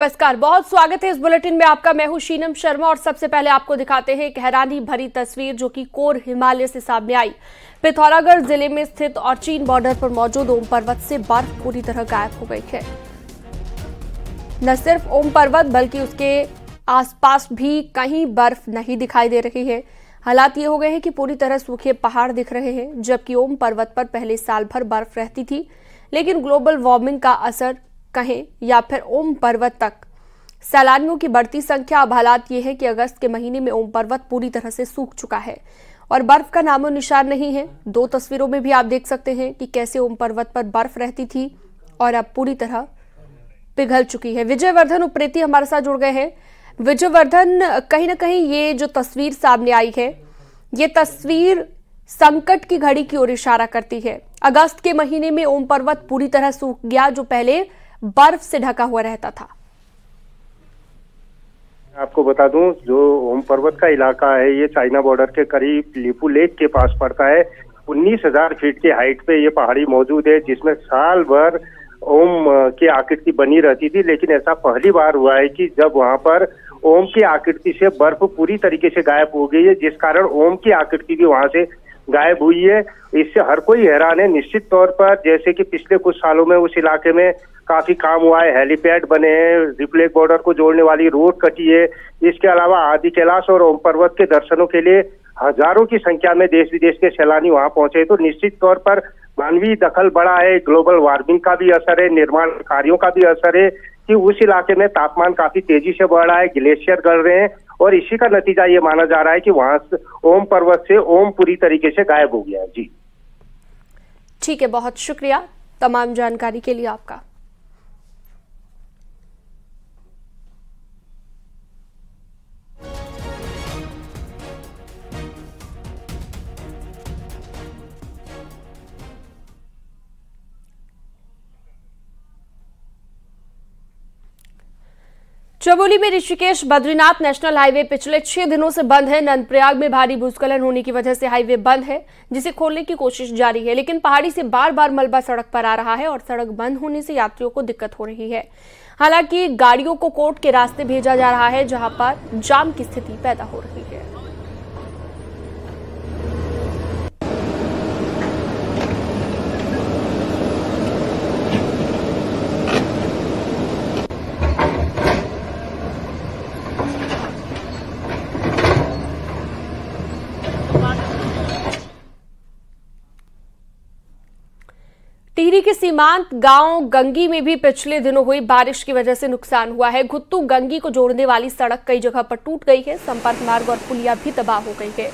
नमस्कार, बहुत स्वागत है इस बुलेटिन में आपका। मैं हूं शीनम शर्मा और सबसे पहले आपको दिखाते हैं एक हैरानी भरी तस्वीर जो कि कोर हिमालय से सामने आई। पिथौरागढ़ जिले में स्थित और चीन बॉर्डर पर मौजूद ओम पर्वत से बर्फ पूरी तरह गायब हो गई है। न सिर्फ ओम पर्वत बल्कि उसके आसपास भी कहीं बर्फ नहीं दिखाई दे रही है। हालात ये हो गए हैं कि पूरी तरह सूखे पहाड़ दिख रहे हैं, जबकि ओम पर्वत पर पहले साल भर बर्फ रहती थी। लेकिन ग्लोबल वार्मिंग का असर कहें या फिर ओम पर्वत तक सैलानियों की बढ़ती संख्या, अब हालात ये है कि अगस्त के महीने में ओम पर्वत पूरी तरह से सूख चुका है और बर्फ का नामो निशान नहीं है। दो तस्वीरों में भी आप देख सकते हैं कि कैसे ओम पर्वत पर बर्फ रहती थी और अब पूरी तरह पिघल चुकी है। विजयवर्धन उप्रेती हमारे साथ जुड़ गए हैं। विजयवर्धन, कहीं ना कहीं ये जो तस्वीर सामने आई है, ये तस्वीर संकट की घड़ी की ओर इशारा करती है। अगस्त के महीने में ओम पर्वत पूरी तरह सूख गया, जो पहले बर्फ से ढका हुआ रहता था। आपको बता दूं, जो ओम पर्वत का इलाका है ये चाइना बॉर्डर के करीब लिपू लेक के पास पड़ता है। 19,000 फीट की हाइट पे ये पहाड़ी मौजूद है, जिसमें साल भर ओम की आकृति बनी रहती थी। लेकिन ऐसा पहली बार हुआ है कि जब वहां पर ओम की आकृति से बर्फ पूरी तरीके से गायब हो गई है, जिस कारण ओम की आकृति भी वहां से गायब हुई है। इससे हर कोई हैरान है। निश्चित तौर पर जैसे कि पिछले कुछ सालों में उस इलाके में काफी काम हुआ है, हेलीपैड बने हैं, रिपलेक बॉर्डर को जोड़ने वाली रोड कटी है। इसके अलावा आदि कैलाश और ओम पर्वत के दर्शनों के लिए हजारों की संख्या में देश विदेश के सैलानी वहां पहुंचे। तो निश्चित तौर पर मानवीय दखल बड़ा है, ग्लोबल वार्मिंग का भी असर है, निर्माण कार्यों का भी असर है कि उस इलाके में तापमान काफी तेजी से बढ़ रहा है, ग्लेशियर गल रहे हैं और इसी का नतीजा ये माना जा रहा है कि वहां से ओम पर्वत से ओम पूरी तरीके से गायब हो गया है। जी ठीक है, बहुत शुक्रिया तमाम जानकारी के लिए आपका। चमोली में ऋषिकेश बद्रीनाथ नेशनल हाईवे पिछले 6 दिनों से बंद है। नंदप्रयाग में भारी भूस्खलन होने की वजह से हाईवे बंद है, जिसे खोलने की कोशिश जारी है। लेकिन पहाड़ी से बार बार मलबा सड़क पर आ रहा है और सड़क बंद होने से यात्रियों को दिक्कत हो रही है। हालांकि गाड़ियों को कोर्ट के रास्ते भेजा जा रहा है, जहां पर जाम की स्थिति पैदा हो रही है। टिहरी के सीमांत गांव गंगी में भी पिछले दिनों हुई बारिश की वजह से नुकसान हुआ है। घुत्तू गंगी को जोड़ने वाली सड़क कई जगह पर टूट गई है। संपर्क मार्ग और पुलिया भी तबाह हो गई है,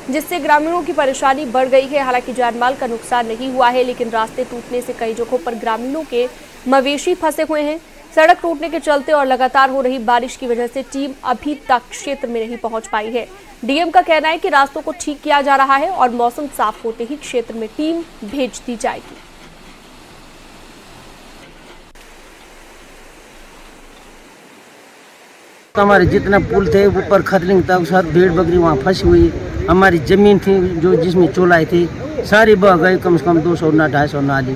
जिससे ग्रामीणों की परेशानी बढ़ गई है। हालांकि जानमाल का नुकसान नहीं हुआ है, लेकिन रास्ते टूटने से कई जगहों पर ग्रामीणों के मवेशी फंसे हुए हैं। सड़क टूटने के चलते और लगातार हो रही बारिश की वजह से टीम अभी तक क्षेत्र में नहीं पहुंच पाई है। डीएम का कहना है कि रास्तों को ठीक किया जा रहा है और मौसम साफ होते ही क्षेत्र में टीम भेज दी जाएगी। हमारे जितना पुल थे ऊपर खतलिंग तक सब भेड़ बकरी वहाँ फंसी हुई। हमारी जमीन थी जो जिसमें चोलाई थी सारी बह गई, कम से कम 200 ना 250 नाली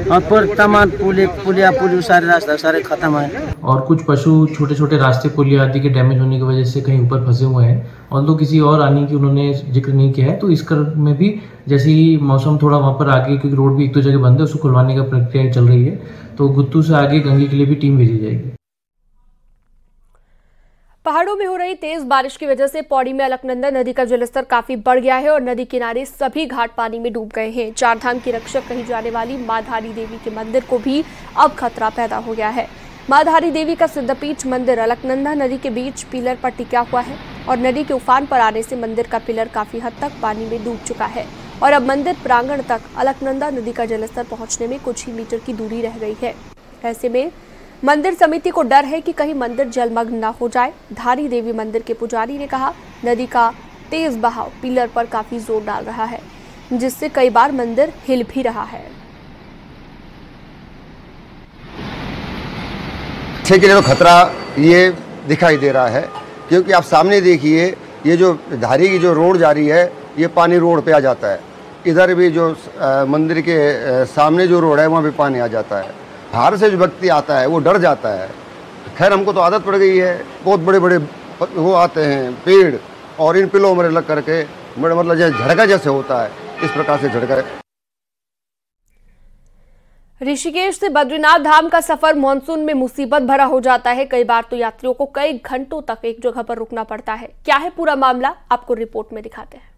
और पर तमाम पुलिया सारे रास्ता सारे खत्म है। और कुछ पशु छोटे छोटे रास्ते पुलिया आदि के डैमेज होने की वजह से कहीं ऊपर फंसे हुए हैं, और तो किसी और आने की उन्होंने जिक्र नहीं किया है। तो इस क्रम में भी जैसे ही मौसम थोड़ा वहाँ पर आगे, क्योंकि रोड भी एक दो जगह बंद है, उसको खुलवाने का प्रक्रिया चल रही है, तो गुत्तू से आगे गंगी के लिए भी टीम भेजी जाएगी। पहाड़ों में हो रही तेज बारिश की वजह से पौड़ी में अलकनंदा नदी का जलस्तर काफी बढ़ गया है और नदी किनारे सभी घाट पानी में डूब गए हैं। चारधाम की रक्षक कही जाने वाली मां धारी देवी के मंदिर को भी अब खतरा पैदा हो गया है। मां धारी देवी का सिद्धपीठ मंदिर अलकनंदा नदी के बीच पिलर पर टिका हुआ है और नदी के उफान पर आने से मंदिर का पिलर काफी हद तक पानी में डूब चुका है और अब मंदिर प्रांगण तक अलकनंदा नदी का जलस्तर पहुंचने में कुछ ही मीटर की दूरी रह गई है। ऐसे में मंदिर समिति को डर है कि कहीं मंदिर जलमग्न न हो जाए। धारी देवी मंदिर के पुजारी ने कहा, नदी का तेज बहाव पिलर पर काफी जोर डाल रहा है, जिससे कई बार मंदिर हिल भी रहा है। 6 किलो खतरा ये दिखाई दे रहा है, क्योंकि आप सामने देखिए ये जो धारी की जो रोड जा रही है ये पानी रोड पे आ जाता है। इधर भी जो मंदिर के सामने जो रोड है वहाँ भी पानी आ जाता है। बाहर से जो व्यक्ति आता है वो डर जाता है खैर हमको तो आदत पड़ गई है, बहुत बड़े बड़े वो आते हैं पेड़ और इन पिलों में लग करके मतलब जैसे झटका जैसे होता है, इस प्रकार से झटका। ऋषिकेश से बद्रीनाथ धाम का सफर मानसून में मुसीबत भरा हो जाता है। कई बार तो यात्रियों को कई घंटों तक एक जगह पर रुकना पड़ता है। क्या है पूरा मामला, आपको रिपोर्ट में दिखाते हैं।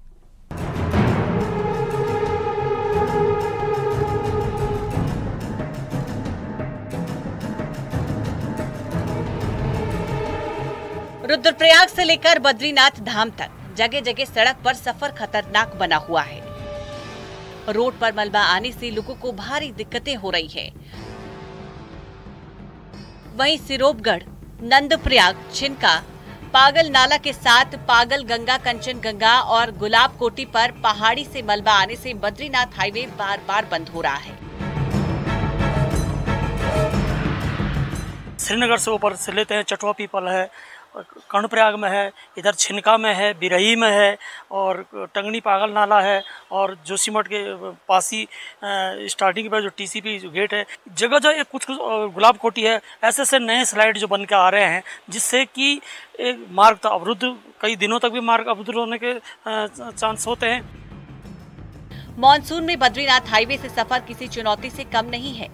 रुद्रप्रयाग से लेकर बद्रीनाथ धाम तक जगह जगह सड़क पर सफर खतरनाक बना हुआ है। रोड पर मलबा आने से लोगों को भारी दिक्कतें हो रही है। वहीं सिरोबगढ़, नंदप्रयाग, छिनका, पागल नाला के साथ पागल गंगा, कंचन गंगा और गुलाब कोटी पर पहाड़ी से मलबा आने से बद्रीनाथ हाईवे बार बार बंद हो रहा है। श्रीनगर से ऊपर से लेते हैं, चटवा पीपल है, कर्णप्रयाग में है, इधर छिनका में है, बिरही में है और टंगनी पागल नाला है और जोशीमठ के पास ही स्टार्टिंग पर जो टीसीपी जो गेट है, जगह जगह कुछ गुलाब कोटी है। ऐसे ऐसे नए स्लाइड जो बन के आ रहे हैं जिससे कि एक मार्ग तो अवरुद्ध, कई दिनों तक भी मार्ग अवरुद्ध होने के चांस होते हैं। मॉनसून में बद्रीनाथ हाईवे से सफर किसी चुनौती से कम नहीं है,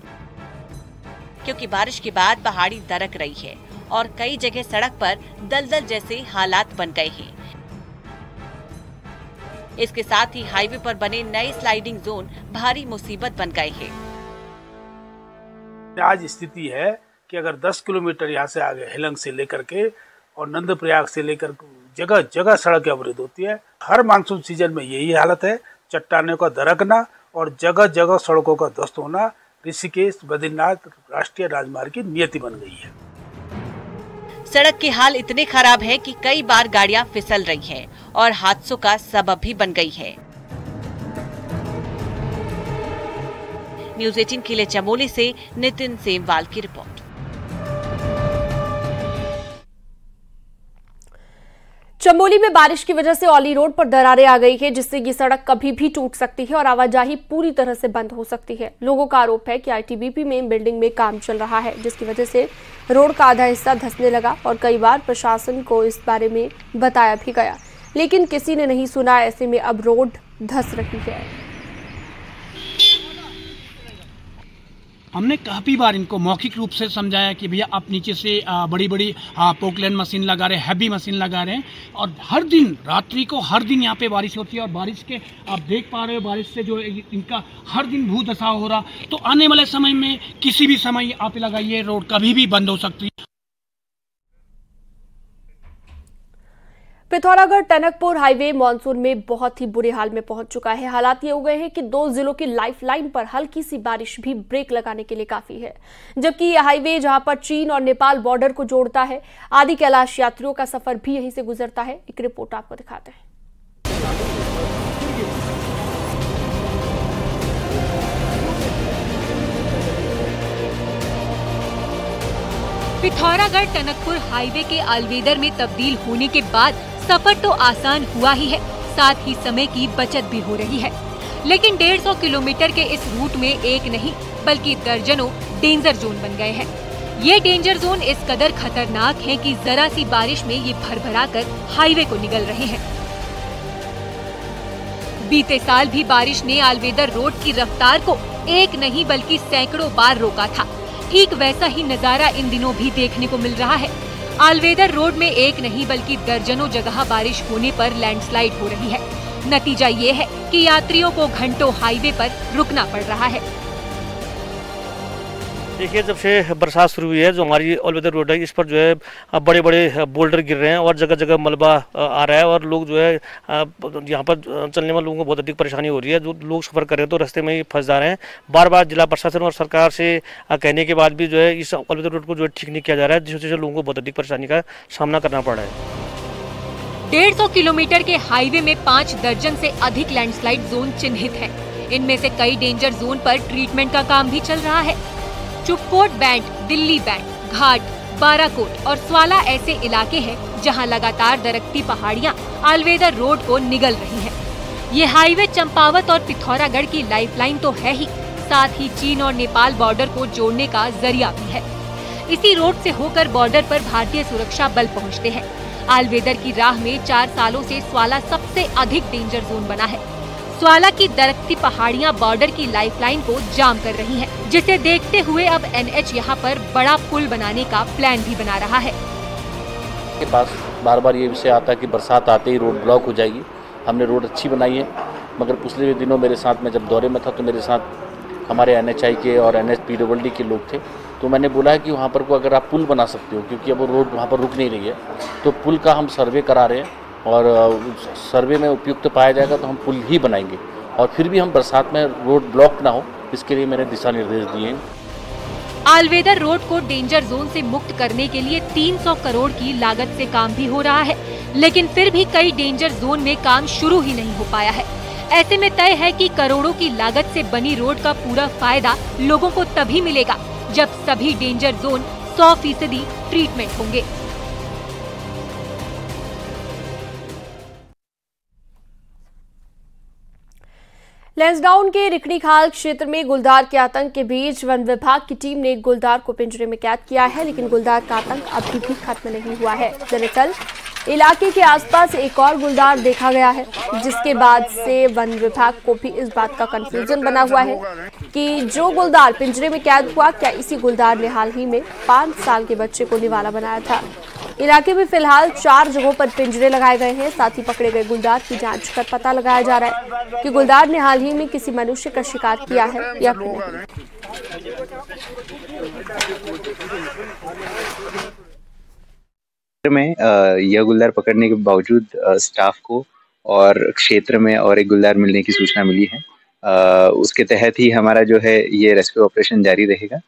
क्योंकि बारिश के बाद पहाड़ी दरक रही है और कई जगह सड़क पर दलदल जैसे हालात बन गए हैं। इसके साथ ही हाईवे पर बने नए स्लाइडिंग जोन भारी मुसीबत बन गए हैं। आज स्थिति है कि अगर 10 किलोमीटर यहाँ से आगे हेलंग से लेकर के और नंदप्रयाग से लेकर जगह जगह सड़क अवरुद्ध होती है। हर मानसून सीजन में यही हालत है, चट्टानों का दरकना और जगह जगह सड़कों का ध्वस्त होना ऋषिकेश बद्रीनाथ राष्ट्रीय राजमार्ग की नियति बन गई है। सड़क के हाल इतने खराब है कि कई बार गाड़ियां फिसल रही हैं और हादसों का सबब भी बन गई है। न्यूज़ 18 के लिए चमोली से नितिन सेमवाल की रिपोर्ट। चमोली में बारिश की वजह से औली रोड पर दरारें आ गई है, जिससे ये सड़क कभी भी टूट सकती है और आवाजाही पूरी तरह से बंद हो सकती है। लोगों का आरोप है कि आईटीबीपी में बिल्डिंग में काम चल रहा है, जिसकी वजह से रोड का आधा हिस्सा धंसने लगा और कई बार प्रशासन को इस बारे में बताया भी गया, लेकिन किसी ने नहीं सुना। ऐसे में अब रोड धंस रही है। हमने काफ़ी बार इनको मौखिक रूप से समझाया कि भैया आप नीचे से बड़ी बड़ी पोकलैंड मशीन लगा रहे हैं, हैवी मशीन लगा रहे हैं और हर दिन रात्रि को हर दिन यहाँ पे बारिश होती है और बारिश के आप देख पा रहे हो, बारिश से जो इनका हर दिन भू दशा हो रहा। तो आने वाले समय में किसी भी समय आप लगाइए, रोड कभी भी बंद हो सकती है। पिथौरागढ़ टनकपुर हाईवे मानसून में बहुत ही बुरे हाल में पहुंच चुका है। हालात ये हो गए हैं कि 2 जिलों की लाइफलाइन पर हल्की सी बारिश भी ब्रेक लगाने के लिए काफी है, जबकि यह हाईवे जहां पर चीन और नेपाल बॉर्डर को जोड़ता है, आदि कैलाश यात्रियों का सफर भी यहीं से गुजरता है। एक रिपोर्ट आपको दिखाते हैं। पिथौरागढ़ टनकपुर हाईवे के अल्वेदर में तब्दील होने के बाद सफर तो आसान हुआ ही है, साथ ही समय की बचत भी हो रही है। लेकिन 150 किलोमीटर के इस रूट में एक नहीं बल्कि दर्जनों डेंजर जोन बन गए हैं। ये डेंजर जोन इस कदर खतरनाक हैं कि जरा सी बारिश में ये भरभरा कर हाईवे को निगल रहे हैं। बीते साल भी बारिश ने अल्वेदर रोड की रफ्तार को एक नहीं बल्कि सैकड़ों बार रोका था। ठीक वैसा ही नजारा इन दिनों भी देखने को मिल रहा है। अल्वेदर रोड में एक नहीं बल्कि दर्जनों जगह बारिश होने पर लैंडस्लाइड हो रही है। नतीजा ये है कि यात्रियों को घंटों हाईवे पर रुकना पड़ रहा है। देखिए, जब से बरसात शुरू हुई है, जो हमारी अल्वेदर रोड है, इस पर जो है बड़े बड़े बोल्डर गिर रहे हैं और जगह जगह मलबा आ रहा है और लोग जो है यहाँ पर चलने वाले लोगों को बहुत अधिक परेशानी हो रही है। जो लोग सफर कर रहे हैं तो रास्ते में ही फंस जा रहे हैं। बार बार जिला प्रशासन और सरकार से कहने के बाद भी जो है इस अल्वेदर रोड को जो है ठीक नहीं किया जा रहा है, जिस वजह से लोगों को बहुत अधिक परेशानी का सामना करना पड़ रहा है। 150 किलोमीटर के हाईवे में 5 दर्जन से अधिक लैंडस्लाइड जोन चिन्हित है। इनमें से कई डेंजर जोन पर ट्रीटमेंट का काम भी चल रहा है। चुपकोट बैंड, दिल्ली बैंड, घाट, बाराकोट और स्वाला ऐसे इलाके हैं जहां लगातार दरकती पहाड़ियां अल्वेदर रोड को निगल रही हैं। ये हाईवे चंपावत और पिथौरागढ़ की लाइफलाइन तो है ही, साथ ही चीन और नेपाल बॉर्डर को जोड़ने का जरिया भी है। इसी रोड से होकर बॉर्डर पर भारतीय सुरक्षा बल पहुंचते हैं। आलवेदर की राह में 4 सालों से स्वाला सबसे अधिक डेंजर जोन बना है। स्वाला की दरकती पहाड़ियां बॉर्डर की लाइफलाइन को जाम कर रही हैं, जिसे देखते हुए अब NH यहां पर बड़ा पुल बनाने का प्लान भी बना रहा है। के पास बार बार ये विषय आता है कि बरसात आते ही रोड ब्लॉक हो जाएगी। हमने रोड अच्छी बनाई है, मगर पिछले दिनों मेरे साथ में जब दौरे में था तो मेरे साथ हमारे NHI के और NHPWD के लोग थे, तो मैंने बोला है कि वहाँ पर को अगर आप पुल बना सकते हो, क्योंकि अब वो रोड वहाँ पर रुक नहीं रही है, तो पुल का हम सर्वे करा रहे हैं और सर्वे में उपयुक्त पाया जाएगा तो हम पुल ही बनाएंगे और फिर भी हम बरसात में रोड ब्लॉक ना हो, इसके लिए मैंने दिशा निर्देश दिए हैं। आलवेदर रोड को डेंजर जोन से मुक्त करने के लिए 300 करोड़ की लागत से काम भी हो रहा है, लेकिन फिर भी कई डेंजर जोन में काम शुरू ही नहीं हो पाया है। ऐसे में तय है कि करोड़ों की लागत से बनी रोड का पूरा फायदा लोगों को तभी मिलेगा जब सभी डेंजर जोन 100% ट्रीटमेंट होंगे। लैंसडाउन के रिकड़ीखाल क्षेत्र में गुलदार के आतंक के बीच वन विभाग की टीम ने एक गुलदार को पिंजरे में कैद किया है, लेकिन गुलदार का आतंक अभी भी खत्म नहीं हुआ है। दरअसल इलाके के आसपास एक और गुलदार देखा गया है, जिसके बाद से वन विभाग को भी इस बात का कंफ्यूजन बना हुआ है कि जो गुलदार पिंजरे में कैद हुआ, क्या इसी गुलदार ने हाल ही में 5 साल के बच्चे को निवाला बनाया था। इलाके में फिलहाल 4 जगहों पर पिंजरे लगाए गए हैं। साथ ही पकड़े गए गुलदार की जांच कर पता लगाया जा रहा है कि गुलदार ने हाल ही में किसी मनुष्य का शिकार किया है या फिर नहीं। में यह गुलदार पकड़ने के बावजूद स्टाफ को और क्षेत्र में और एक गुलदार मिलने की सूचना मिली है। उसके तहत ही हमारा जो है ये रेस्क्यू ऑपरेशन जारी रहेगा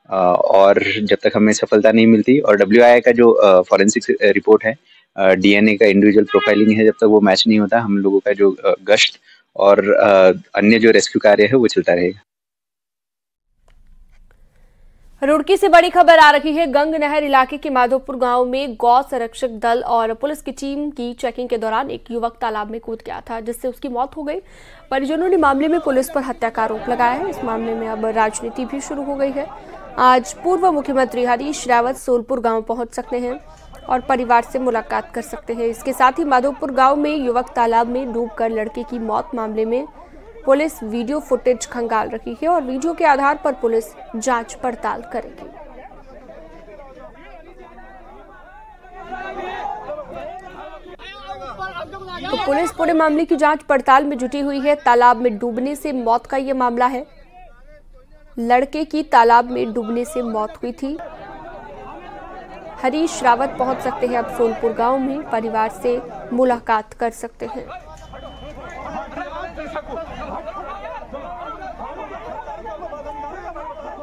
और जब तक हमें सफलता नहीं मिलती और WI का जो फॉरेंसिक रिपोर्ट है, DNA का इंडिविजुअल प्रोफाइलिंग है, जब तक वो मैच नहीं होता, हम लोगों का जो गश्त और अन्य जो रेस्क्यू कार्य है वो चलता रहेगा। रुड़की से बड़ी खबर आ रही है। गंग नहर इलाके के माधोपुर गांव में गौ संरक्षक दल और पुलिस की टीम की चेकिंग के दौरान एक युवक तालाब में कूद गया था, जिससे उसकी मौत हो गई। परिजनों ने मामले में पुलिस पर हत्या का आरोप लगाया है। इस मामले में अब राजनीति भी शुरू हो गई है। आज पूर्व मुख्यमंत्री हरीश रावत सोलपुर गांव पहुंच सकते हैं और परिवार से मुलाकात कर सकते हैं। इसके साथ ही माधोपुर गांव में युवक तालाब में डूबकर लड़के की मौत मामले में पुलिस वीडियो फुटेज खंगाल रही है और वीडियो के आधार पर पुलिस जांच पड़ताल करेगी। तो पुलिस पूरे मामले की जांच पड़ताल में जुटी हुई है। तालाब में डूबने से मौत का ये मामला है। लड़के की तालाब में डूबने से मौत हुई थी। हरीश रावत पहुंच सकते हैं अब सोलपुर गांव में, परिवार से मुलाकात कर सकते हैं।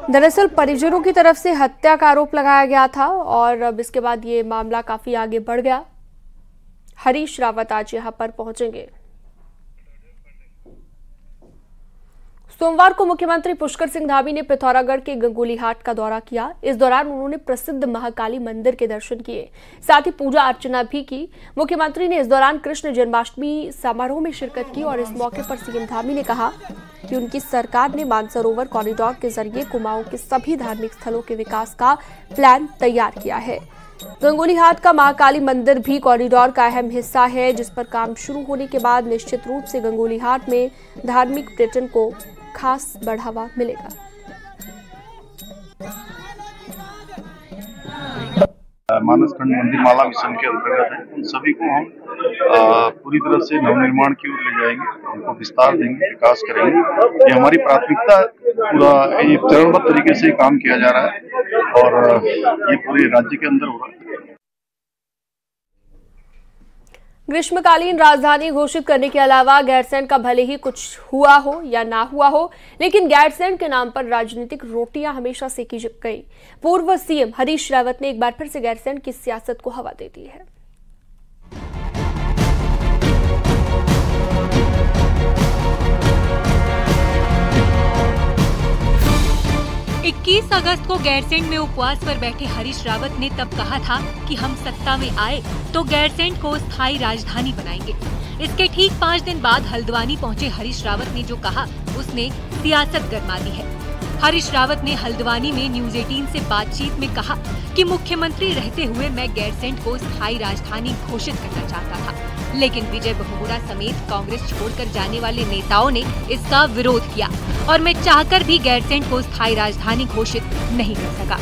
दरअसल परिजनों की तरफ से हत्या का आरोप लगाया गया था और अब इसके बाद ये मामला काफी आगे बढ़ गया। हरीश रावत आज यहां पर पहुंचेंगे। सोमवार को मुख्यमंत्री पुष्कर सिंह धामी ने पिथौरागढ़ के गंगोलीहाट का दौरा किया। इस दौरान उन्होंने प्रसिद्ध महाकाली मंदिर के दर्शन किए, साथ ही पूजा अर्चना भी की। मुख्यमंत्री ने इस दौरान कृष्ण जन्माष्टमी समारोह में शिरकत की और इस मौके पर सीएम धामी ने कहा कि उनकी सरकार ने मानसरोवर कॉरिडोर के जरिए कुमाऊं के सभी धार्मिक स्थलों के विकास का प्लान तैयार किया है। गंगोलीहाट का महाकाली मंदिर भी कॉरिडोर का अहम हिस्सा है, जिस पर काम शुरू होने के बाद निश्चित रूप से गंगोलीहाट में धार्मिक पर्यटन को खास बढ़ावा मिलेगा। मानसखंड मंदिर माला मिशन के अंतर्गत है। उन सभी को हम पूरी तरह से नवनिर्माण की ओर ले जाएंगे, उनको विस्तार देंगे, विकास करेंगे। ये हमारी प्राथमिकता, पूरा ये चरणबद्ध तरीके से काम किया जा रहा है और ये पूरे राज्य के अंदर हो रहा है। ग्रीष्मकालीन राजधानी घोषित करने के अलावा गैरसैंण का भले ही कुछ हुआ हो या ना हुआ हो, लेकिन गैरसैंण के नाम पर राजनीतिक रोटियां हमेशा सेकी गई। पूर्व सीएम हरीश रावत ने एक बार फिर से गैरसैंण की सियासत को हवा दे दी है। 21 अगस्त को गैरसैंण में उपवास पर बैठे हरीश रावत ने तब कहा था कि हम सत्ता में आए तो गैरसैंण को स्थायी राजधानी बनाएंगे। इसके ठीक 5 दिन बाद हल्द्वानी पहुंचे हरीश रावत ने जो कहा उसने सियासत गरमा दी है। हरीश रावत ने हल्द्वानी में न्यूज 18 से बातचीत में कहा कि मुख्यमंत्री रहते हुए मैं गैरसैंण को स्थायी राजधानी घोषित करना चाहता था, लेकिन विजय बहुगुणा समेत कांग्रेस छोड़कर जाने वाले नेताओं ने इसका विरोध किया और मैं चाहकर भी गैरसैंण को स्थायी राजधानी घोषित नहीं कर सका।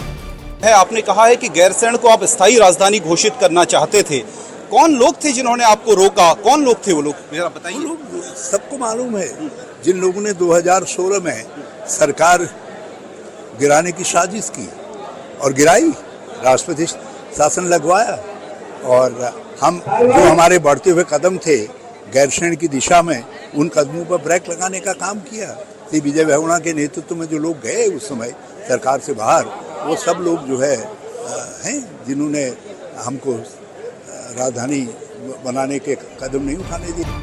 आपने कहा है कि गैरसैंण को आप स्थायी राजधानी घोषित करना चाहते थे, कौन लोग थे जिन्होंने आपको रोका? कौन लोग थे वो लोग, जरा बताइए। सबको मालूम है, जिन लोगों ने 2016 में सरकार गिराने की साजिश की और गिराई, राष्ट्रपति शासन लगवाया, और हम जो हमारे बढ़ते हुए कदम थे गैरसैंण की दिशा में, उन कदमों पर ब्रेक लगाने का काम किया। श्री विजय बहुगुणा के नेतृत्व में जो लोग गए उस समय सरकार से बाहर, वो सब लोग जो है हैं जिन्होंने हमको राजधानी बनाने के कदम नहीं उठाने दिए।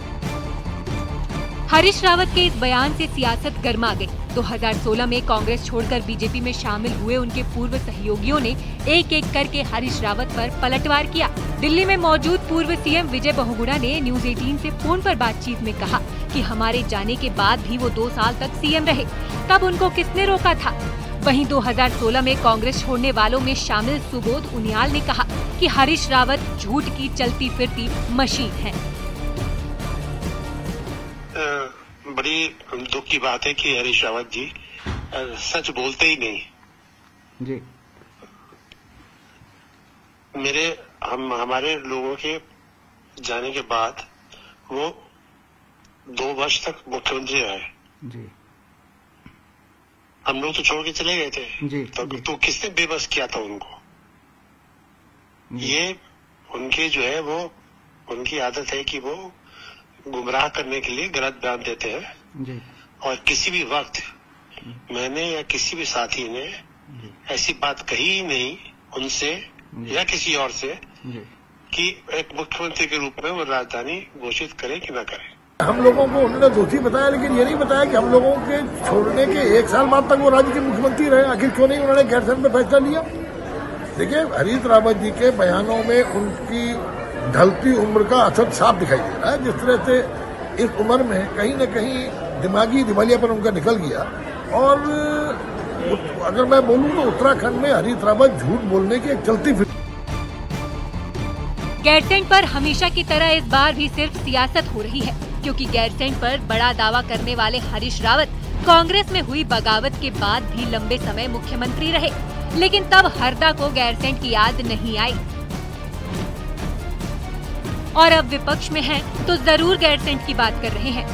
हरीश रावत के इस बयान से सियासत गर्मा गई। 2016 में कांग्रेस छोड़कर बीजेपी में शामिल हुए उनके पूर्व सहयोगियों ने एक एक करके हरीश रावत पर पलटवार किया। दिल्ली में मौजूद पूर्व सीएम विजय बहुगुणा ने न्यूज 18 से फोन पर बातचीत में कहा कि हमारे जाने के बाद भी वो 2 साल तक सीएम रहे, तब उनको किसने रोका था? वहीं 2016 में कांग्रेस छोड़ने वालों में शामिल सुबोध उनियाल ने कहा कि हरीश रावत झूठ की चलती फिरती मशीन है। बड़ी दुख की बात है कि हरीश रावत जी सच बोलते ही नहीं जी। हमारे लोगों के जाने के बाद वो 2 वर्ष तक मुख्यमंत्री रहे जी। हम लोग तो छोड़ के चले गए थे जी, तो किसने बेबस किया था उनको? ये उनके जो है वो उनकी आदत है कि वो गुमराह करने के लिए गलत बयान देते हैं जी। और किसी भी वक्त मैंने या किसी भी साथी ने ऐसी बात कही ही नहीं उनसे या किसी और से कि एक मुख्यमंत्री के रूप में वो राजधानी घोषित करे कि न करे। हम लोगों को उन्होंने दोषी बताया, लेकिन ये नहीं बताया कि हम लोगों के छोड़ने के 1 साल बाद तक वो राज्य के मुख्यमंत्री रहे। आखिर क्यों नहीं उन्होंने गैरसैंण में फैसला लिया? देखिए, हरीश रावत जी के बयानों में उनकी ढलती उम्र का असर साफ दिखाई दे रहा है। जिस तरह से इस उम्र में कहीं न कहीं दिमागी दिवालियापन उनका निकल गया। और अगर मैं बोलूं तो उत्तराखंड में हरीश रावत झूठ बोलने की एक चलती फिर। गैरसैंण पर हमेशा की तरह इस बार भी सिर्फ सियासत हो रही है, क्योंकि गैरसैंण पर बड़ा दावा करने वाले हरीश रावत कांग्रेस में हुई बगावत के बाद भी लंबे समय मुख्यमंत्री रहे, लेकिन तब हरदा को गैरसैंण की याद नहीं आई। और अब विपक्ष में हैं तो जरूर गैरसैंण की बात कर रहे हैं,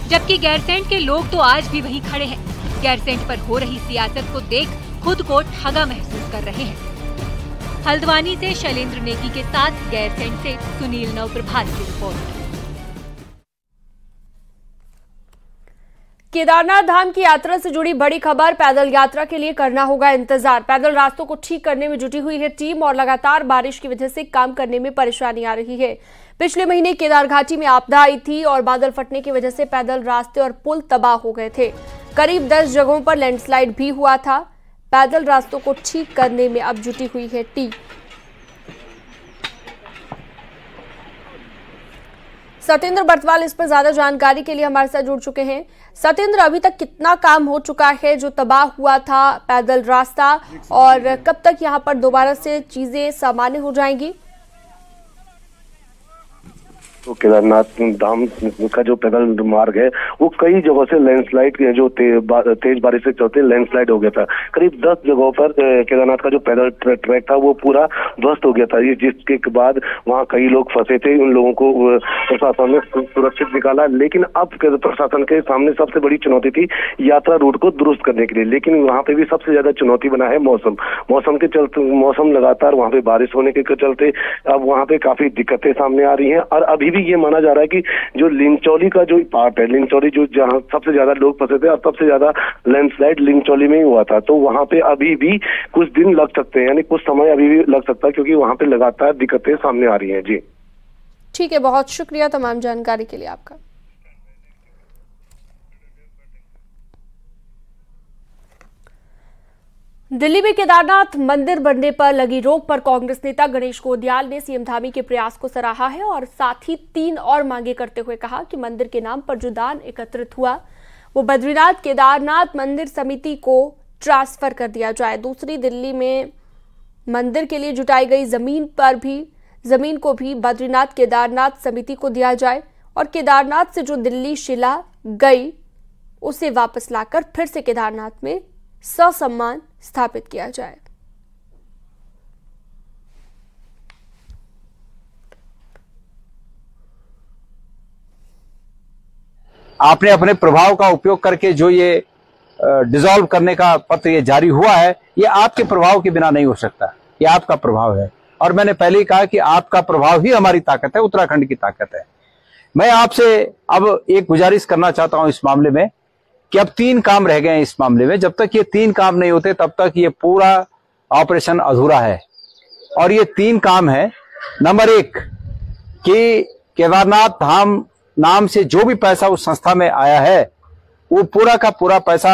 जबकि गैरसैंण के लोग तो आज भी वहीं खड़े हैं। गैरसैंण पर हो रही सियासत को देख खुद को ठगा महसूस कर रहे हैं। हल्द्वानी से शैलेंद्र नेगी के साथ गैरसैंण से सुनील नवप्रभात की रिपोर्ट। केदारनाथ धाम की यात्रा से जुड़ी बड़ी खबर, पैदल यात्रा के लिए करना होगा इंतजार। पैदल रास्तों को ठीक करने में जुटी हुई है टीम और लगातार बारिश की वजह से काम करने में परेशानी आ रही है। पिछले महीने केदार घाटी में आपदा आई थी और बादल फटने की वजह से पैदल रास्ते और पुल तबाह हो गए थे। करीब 10 जगहों पर लैंडस्लाइड भी हुआ था। पैदल रास्तों को ठीक करने में अब जुटी हुई है टीम। सत्येंद्र बर्तवाल इस पर ज्यादा जानकारी के लिए हमारे साथ जुड़ चुके हैं। सत्येंद्र, अभी तक कितना काम हो चुका है जो तबाह हुआ था पैदल रास्ता, और कब तक यहां पर दोबारा से चीजें सामान्य हो जाएंगी? तो केदारनाथ धाम का जो पैदल मार्ग है वो कई जगहों से लैंडस्लाइड जो तेज बारिश से चलते लैंडस्लाइड हो गया था। करीब 10 जगहों पर केदारनाथ का जो पैदल ट्रैक था वो पूरा ध्वस्त हो गया था, जिसके बाद वहाँ कई लोग फंसे थे। उन लोगों को प्रशासन ने सुरक्षित निकाला, लेकिन अब प्रशासन के सामने सबसे बड़ी चुनौती थी यात्रा रूट को दुरुस्त करने के लिए। लेकिन वहाँ पे भी सबसे ज्यादा चुनौती बना है मौसम के चलते। मौसम लगातार वहाँ पे बारिश होने के चलते अब वहाँ पे काफी दिक्कतें सामने आ रही है। और अभी भी ये माना जा रहा है कि जो लिंचौली का जो पार्ट है, लिंचौली जो जहां सबसे ज्यादा लोग फंसे थे और सबसे ज्यादा लैंडस्लाइड लिंचौली में ही हुआ था, तो वहां पे अभी भी कुछ दिन लग सकते हैं, यानी कुछ समय अभी भी लग सकता है, क्योंकि वहां पे लगातार दिक्कतें सामने आ रही हैं। जी ठीक है, बहुत शुक्रिया तमाम जानकारी के लिए आपका। दिल्ली में केदारनाथ मंदिर बनने पर लगी रोक पर कांग्रेस नेता गणेश गोंदियाल ने सीएम धामी के प्रयास को सराहा है और साथ ही 3 और मांगे करते हुए कहा कि मंदिर के नाम पर जो दान एकत्रित हुआ वो बद्रीनाथ केदारनाथ मंदिर समिति को ट्रांसफर कर दिया जाए। दूसरी, दिल्ली में मंदिर के लिए जुटाई गई जमीन को भी बद्रीनाथ केदारनाथ समिति को दिया जाए और केदारनाथ से जो दिल्ली शिला गई उसे वापस लाकर फिर से केदारनाथ में ससम्मान स्थापित किया जाए। आपने अपने प्रभाव का उपयोग करके जो ये डिसॉल्व करने का पत्र ये जारी हुआ है, ये आपके प्रभाव के बिना नहीं हो सकता। ये आपका प्रभाव है और मैंने पहले ही कहा कि आपका प्रभाव ही हमारी ताकत है, उत्तराखंड की ताकत है। मैं आपसे अब एक गुजारिश करना चाहता हूं इस मामले में कि अब 3 काम रह गए हैं इस मामले में। जब तक ये 3 काम नहीं होते तब तक ये पूरा ऑपरेशन अधूरा है। और ये 3 काम है। नंबर 1 कि केदारनाथ धाम नाम से जो भी पैसा उस संस्था में आया है वो पूरा का पूरा पैसा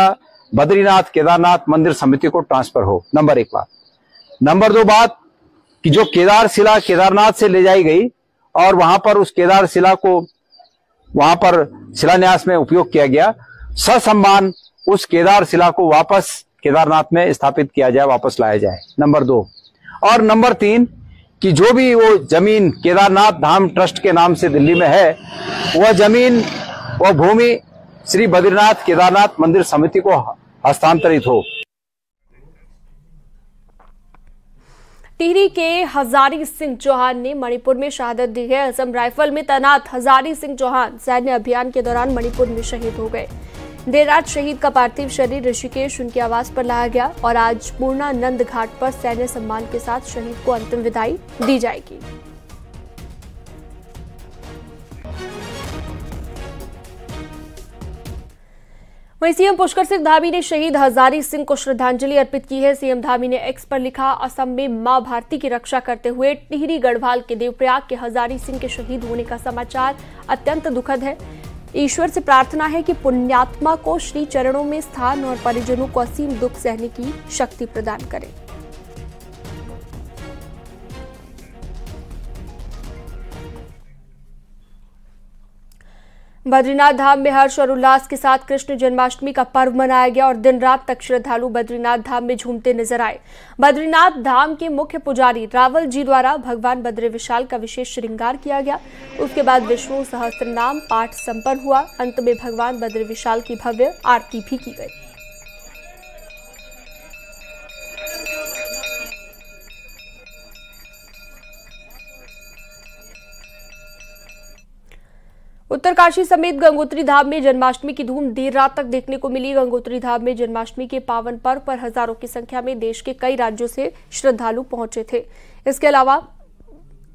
बद्रीनाथ केदारनाथ मंदिर समिति को ट्रांसफर हो। नंबर 1 बात। नंबर 2 बात कि जो केदार शिला केदारनाथ से ले जाई गई और वहां पर उस केदार शिला को वहां पर शिलान्यास में उपयोग किया गया, ससम्मान उस केदार शिला को वापस केदारनाथ में स्थापित किया जाए, वापस लाया जाए। नंबर 2 और नंबर 3 कि जो भी वो जमीन केदारनाथ धाम ट्रस्ट के नाम से दिल्ली में है, वह जमीन वह भूमि श्री बद्रीनाथ केदारनाथ मंदिर समिति को हस्तांतरित हो। टिहरी के हजारी सिंह चौहान ने मणिपुर में शहादत दी है। असम राइफल में तैनात हजारी सिंह चौहान सैन्य अभियान के दौरान मणिपुर में शहीद हो गए। देर रात शहीद का पार्थिव शरीर ऋषिकेश उनके आवास पर लाया गया और आज पूर्णानंद घाट पर सैन्य सम्मान के साथ शहीद को अंतिम विदाई दी जाएगी। वहीं सीएम पुष्कर सिंह धामी ने शहीद हजारी सिंह को श्रद्धांजलि अर्पित की है। सीएम धामी ने एक्स पर लिखा, असम में मां भारती की रक्षा करते हुए टिहरी गढ़वाल के देवप्रयाग के हजारी सिंह के शहीद होने का समाचार अत्यंत दुखद है। ईश्वर से प्रार्थना है कि पुण्यात्मा को श्री चरणों में स्थान और परिजनों को असीम दुख सहने की शक्ति प्रदान करें। बद्रीनाथ धाम में हर्ष और उल्लास के साथ कृष्ण जन्माष्टमी का पर्व मनाया गया और दिन रात तक श्रद्धालु बद्रीनाथ धाम में झूमते नजर आए। बद्रीनाथ धाम के मुख्य पुजारी रावल जी द्वारा भगवान बद्री विशाल का विशेष श्रृंगार किया गया। उसके बाद विष्णु सहस्त्रनाम पाठ संपन्न हुआ। अंत में भगवान बद्री विशाल की भव्य आरती भी की गई। उत्तरकाशी समेत गंगोत्री धाम में जन्माष्टमी की धूम देर रात तक देखने को मिली। गंगोत्री धाम में जन्माष्टमी के पावन पर्व पर हजारों की संख्या में देश के कई राज्यों से श्रद्धालु पहुंचे थे। इसके अलावा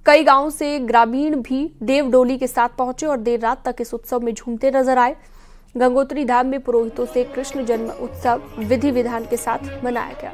कई गांवों से ग्रामीण भी देव डोली के साथ पहुंचे और देर रात तक इस उत्सव में झूमते नजर आए। गंगोत्री धाम में पुरोहितों से कृष्ण जन्म उत्सव विधि विधान के साथ मनाया गया।